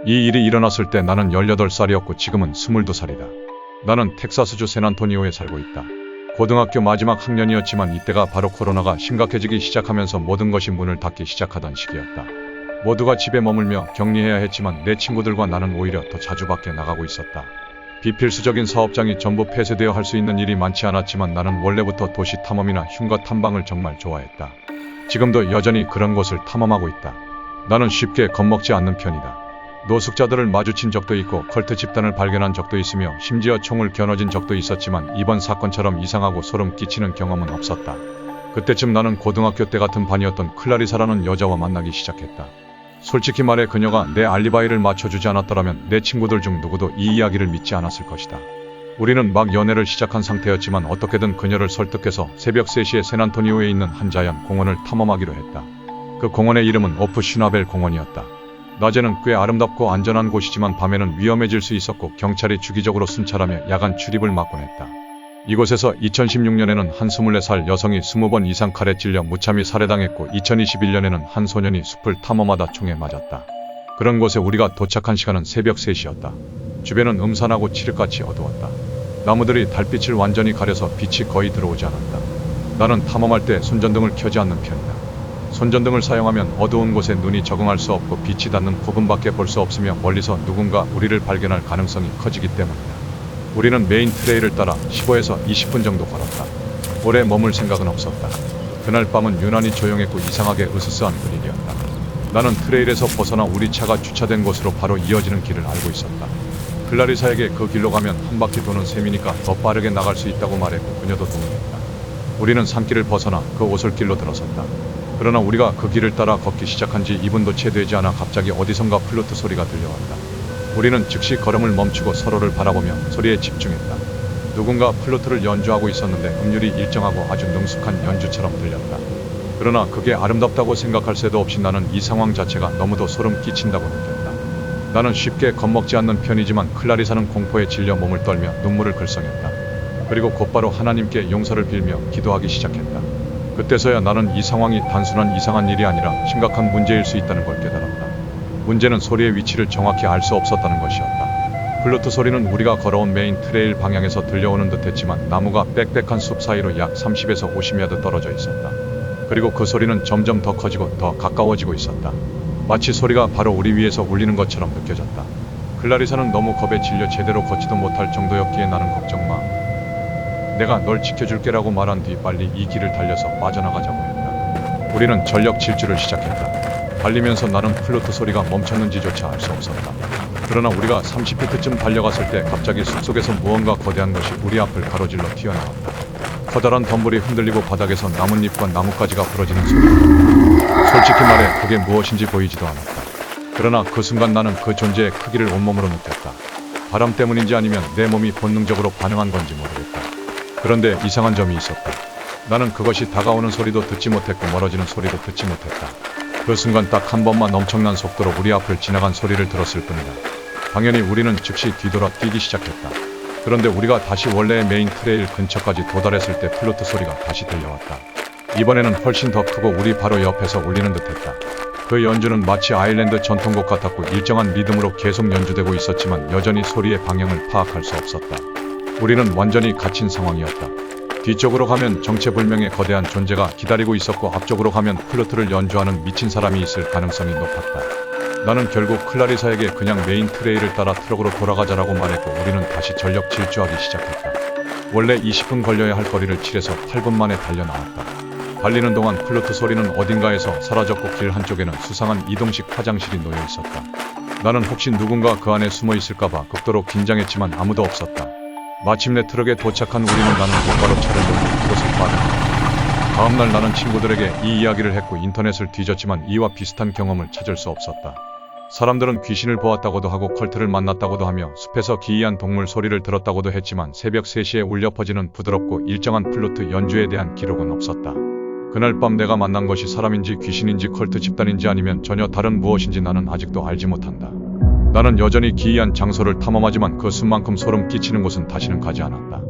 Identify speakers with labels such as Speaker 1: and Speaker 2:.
Speaker 1: 이 일이 일어났을 때 나는 18살이었고 지금은 22살이다. 나는 텍사스주 샌안토니오에 살고 있다. 고등학교 마지막 학년이었지만 이때가 바로 코로나가 심각해지기 시작하면서 모든 것이 문을 닫기 시작하던 시기였다. 모두가 집에 머물며 격리해야 했지만 내 친구들과 나는 오히려 더 자주 밖에 나가고 있었다. 비필수적인 사업장이 전부 폐쇄되어 할 수 있는 일이 많지 않았지만 나는 원래부터 도시 탐험이나 흉가 탐방을 정말 좋아했다. 지금도 여전히 그런 곳을 탐험하고 있다. 나는 쉽게 겁먹지 않는 편이다. 노숙자들을 마주친 적도 있고 컬트 집단을 발견한 적도 있으며 심지어 총을 겨눠진 적도 있었지만 이번 사건처럼 이상하고 소름 끼치는 경험은 없었다. 그때쯤 나는 고등학교 때 같은 반이었던 클라리사라는 여자와 만나기 시작했다. 솔직히 말해 그녀가 내 알리바이를 맞춰주지 않았더라면 내 친구들 중 누구도 이 이야기를 믿지 않았을 것이다. 우리는 막 연애를 시작한 상태였지만 어떻게든 그녀를 설득해서 새벽 3시에 샌안토니오에 있는 한 자연 공원을 탐험하기로 했다. 그 공원의 이름은 오프 슈나벨 공원이었다. 낮에는 꽤 아름답고 안전한 곳이지만 밤에는 위험해질 수 있었고 경찰이 주기적으로 순찰하며 야간 출입을 막곤 했다. 이곳에서 2016년에는 한 24살 여성이 20번 이상 칼에 찔려 무참히 살해당했고 2021년에는 한 소년이 숲을 탐험하다 총에 맞았다. 그런 곳에 우리가 도착한 시간은 새벽 3시였다. 주변은 음산하고 칠흑같이 어두웠다. 나무들이 달빛을 완전히 가려서 빛이 거의 들어오지 않았다. 나는 탐험할 때 손전등을 켜지 않는 편이다. 손전등을 사용하면 어두운 곳에 눈이 적응할 수 없고 빛이 닿는 부분밖에 볼 수 없으며 멀리서 누군가 우리를 발견할 가능성이 커지기 때문이다. 우리는 메인 트레일을 따라 15에서 20분 정도 걸었다. 오래 머물 생각은 없었다. 그날 밤은 유난히 조용했고 이상하게 으스스한 분위기였다. 나는 트레일에서 벗어나 우리 차가 주차된 곳으로 바로 이어지는 길을 알고 있었다. 클라리사에게 그 길로 가면 한 바퀴 도는 셈이니까 더 빠르게 나갈 수 있다고 말했고 그녀도 동의했다. 우리는 산길을 벗어나 그 오솔길로 들어섰다. 그러나 우리가 그 길을 따라 걷기 시작한 지 2분도 채 되지 않아 갑자기 어디선가 플루트 소리가 들려왔다. 우리는 즉시 걸음을 멈추고 서로를 바라보며 소리에 집중했다. 누군가 플루트를 연주하고 있었는데 음률이 일정하고 아주 능숙한 연주처럼 들렸다. 그러나 그게 아름답다고 생각할 새도 없이 나는 이 상황 자체가 너무도 소름 끼친다고 느꼈다. 나는 쉽게 겁먹지 않는 편이지만 클라리사는 공포에 질려 몸을 떨며 눈물을 글썽였다. 그리고 곧바로 하나님께 용서를 빌며 기도하기 시작했다. 그때서야 나는 이 상황이 단순한 이상한 일이 아니라 심각한 문제일 수 있다는 걸 깨달았다. 문제는 소리의 위치를 정확히 알 수 없었다는 것이었다. 플루트 소리는 우리가 걸어온 메인 트레일 방향에서 들려오는 듯 했지만 나무가 빽빽한 숲 사이로 약 30에서 50야드 떨어져 있었다. 그리고 그 소리는 점점 더 커지고 더 가까워지고 있었다. 마치 소리가 바로 우리 위에서 울리는 것처럼 느껴졌다. 클라리사는 너무 겁에 질려 제대로 걷지도 못할 정도였기에 나는 걱정 마. 내가 널 지켜줄게라고 말한 뒤 빨리 이 길을 달려서 빠져나가자고 했다. 우리는 전력 질주를 시작했다. 달리면서 나는 플루트 소리가 멈췄는지조차 알 수 없었다. 그러나 우리가 30피트쯤 달려갔을 때 갑자기 숲속에서 무언가 거대한 것이 우리 앞을 가로질러 튀어나왔다. 커다란 덤불이 흔들리고 바닥에서 나뭇잎과 나뭇가지가 부러지는 소리. 솔직히 말해 그게 무엇인지 보이지도 않았다. 그러나 그 순간 나는 그 존재의 크기를 온몸으로 느꼈다. 바람 때문인지 아니면 내 몸이 본능적으로 반응한 건지 모르겠다. 그런데 이상한 점이 있었다. 나는 그것이 다가오는 소리도 듣지 못했고 멀어지는 소리도 듣지 못했다. 그 순간 딱 한 번만 엄청난 속도로 우리 앞을 지나간 소리를 들었을 뿐이다. 당연히 우리는 즉시 뒤돌아 뛰기 시작했다. 그런데 우리가 다시 원래의 메인 트레일 근처까지 도달했을 때 플루트 소리가 다시 들려왔다. 이번에는 훨씬 더 크고 우리 바로 옆에서 울리는 듯했다. 그 연주는 마치 아일랜드 전통곡 같았고 일정한 리듬으로 계속 연주되고 있었지만 여전히 소리의 방향을 파악할 수 없었다. 우리는 완전히 갇힌 상황이었다. 뒤쪽으로 가면 정체불명의 거대한 존재가 기다리고 있었고 앞쪽으로 가면 플루트를 연주하는 미친 사람이 있을 가능성이 높았다. 나는 결국 클라리사에게 그냥 메인 트레일을 따라 트럭으로 돌아가자라고 말했고 우리는 다시 전력 질주하기 시작했다. 원래 20분 걸려야 할 거리를 7에서 8분 만에 달려나왔다. 달리는 동안 플루트 소리는 어딘가에서 사라졌고 길 한쪽에는 수상한 이동식 화장실이 놓여 있었다. 나는 혹시 누군가 그 안에 숨어 있을까봐 극도로 긴장했지만 아무도 없었다. 마침내 트럭에 도착한 우리는 나는 곧바로 차를 몰고 그곳을 빠졌다. 다음날 나는 친구들에게 이 이야기를 했고 인터넷을 뒤졌지만 이와 비슷한 경험을 찾을 수 없었다. 사람들은 귀신을 보았다고도 하고 컬트를 만났다고도 하며 숲에서 기이한 동물 소리를 들었다고도 했지만 새벽 3시에 울려 퍼지는 부드럽고 일정한 플루트 연주에 대한 기록은 없었다. 그날 밤 내가 만난 것이 사람인지 귀신인지 컬트 집단인지 아니면 전혀 다른 무엇인지 나는 아직도 알지 못한다. 나는 여전히 기이한 장소를 탐험하지만 그 숲만큼 소름 끼치는 곳은 다시는 가지 않았다.